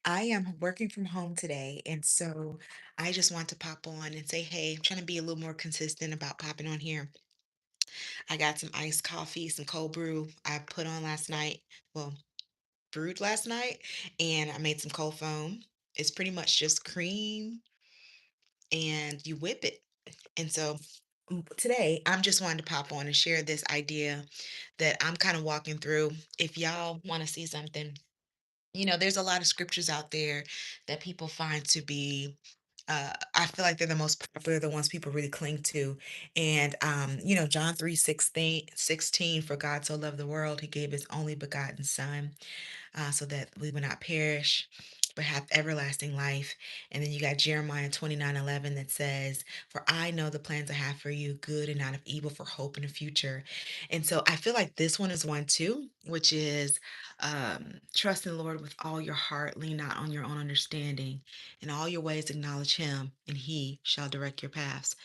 I am working from home today, and so I just want to pop on and say, hey, I'm trying to be a little more consistent about popping on here. I got some iced coffee, some cold brew I put on last night. Well, brewed last night, and I made some cold foam. It's pretty much just cream and you whip it. And so today I'm just wanting to pop on and share this idea that I'm kind of walking through. If y'all want to see something, there's a lot of scriptures out there that people find to be I feel like they're the most popular, the ones people really cling to. And John 3:16, for God so loved the world, he gave his only begotten son, so that we would not perish, but have everlasting life. And then you got Jeremiah 29:11 that says, for I know the plans I have for you, good and not of evil, for hope in the future. And so I feel like this one is one too, which is trust in the Lord with all your heart, lean not on your own understanding. In all your ways, acknowledge him, and he shall direct your paths.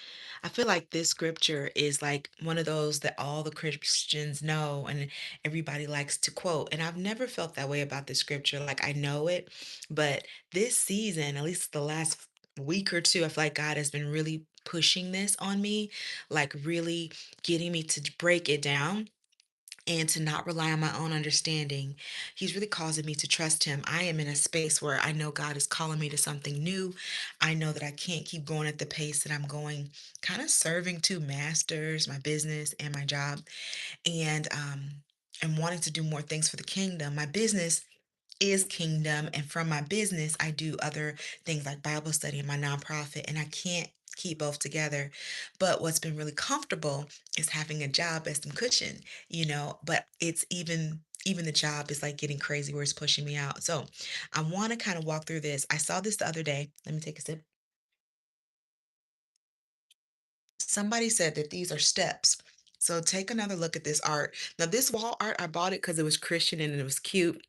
I feel like this scripture is like one of those that all the Christians know and everybody likes to quote. And I've never felt that way about this scripture. Like I know it, but this season, at least the last week or two, I feel like God has been really pushing this on me, like really getting me to break it down and to not rely on my own understanding. He's really causing me to trust him. I am in a space where I know God is calling me to something new. I know that I can't keep going at the pace that I'm going, kind of serving two masters, my business and my job, and wanting to do more things for the kingdom. My business is kingdom, and from my business I do other things like Bible study and my nonprofit, and I can't keep both together. But what's been really comfortable is having a job as some cushion, but it's even the job is like getting crazy where it's pushing me out. So I want to kind of walk through this. I saw this the other day. Let me take a sip. Somebody said that these are steps. So take another look at this art. Now, this wall art, I bought it because it was Christian and it was cute.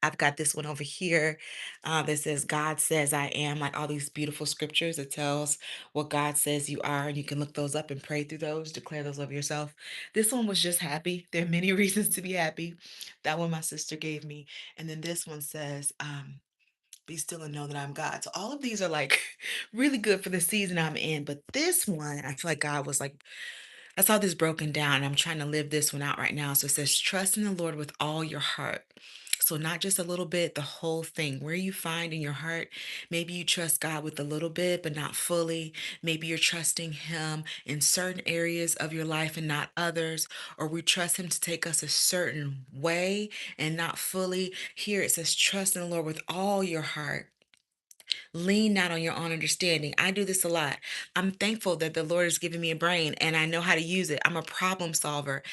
I've got this one over here that says, God says I am, like all these beautiful scriptures that tells what God says you are. And you can look those up and pray through those, declare those over yourself. This one was just happy. There are many reasons to be happy. That one my sister gave me. And then this one says, be still and know that I'm God. So all of these are like really good for the season I'm in. But this one, I feel like God was like, I saw this broken down. And I'm trying to live this one out right now. So it says, trust in the Lord with all your heart. So not just a little bit, the whole thing. Where you find in your heart, maybe you trust God with a little bit, but not fully. Maybe you're trusting Him in certain areas of your life and not others. Or we trust Him to take us a certain way and not fully. Here it says, trust in the Lord with all your heart. Lean not on your own understanding. I do this a lot. I'm thankful that the Lord has given me a brain and I know how to use it. I'm a problem solver.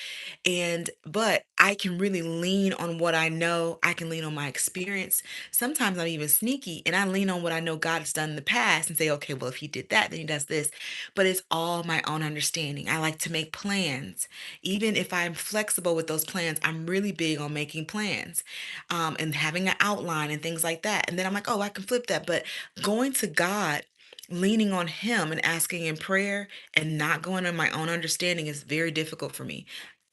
But I can really lean on what I know. I can lean on my experience. Sometimes I'm even sneaky and I lean on what I know God has done in the past and say, okay, well, if he did that, then he does this. But it's all my own understanding. I like to make plans. Even if I'm flexible with those plans, I'm really big on making plans, and having an outline and things like that. And then I'm like, oh, I can flip that. But going to God, leaning on him and asking in prayer and not going on my own understanding is very difficult for me.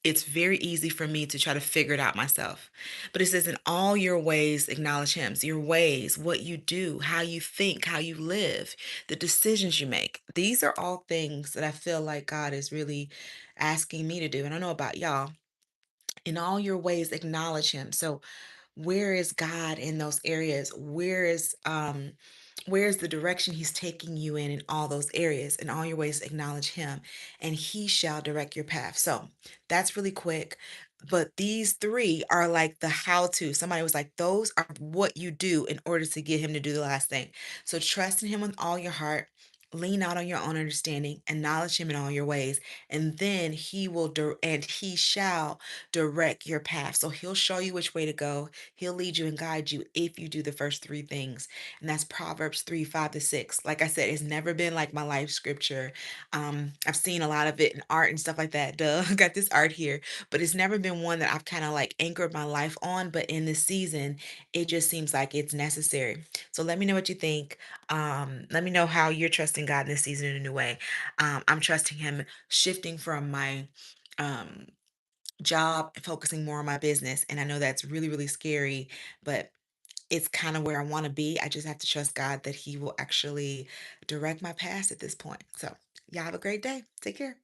It's very easy for me to try to figure it out myself. But it says, in all your ways, acknowledge him. So your ways, what you do, how you think, how you live, the decisions you make. These are all things that I feel like God is really asking me to do. And I know about y'all. In all your ways, acknowledge him. So where is God in those areas? Where's the direction he's taking you in all those areas? In all your ways acknowledge him, and he shall direct your path. So that's really quick, but these three are like the how to. Somebody was like, those are what you do in order to get him to do the last thing. So trust in him with all your heart, lean out on your own understanding, acknowledge him in all your ways, and then and he shall direct your path. So he'll show you which way to go. He'll lead you and guide you if you do the first three things. And that's Proverbs 3:5-6. Like I said, it's never been like my life scripture. I've seen a lot of it in art and stuff like that. Duh, I got this art here, but it's never been one that I've kind of like anchored my life on. But in this season, it just seems like it's necessary. So let me know what you think. Let me know how you're trusting God in this season in a new way. I'm trusting him, shifting from my um job and focusing more on my business. And I know that's really, really scary, but it's kind of where I want to be. I just have to trust God that He will actually direct my path at this point. So, y'all have a great day. Take care.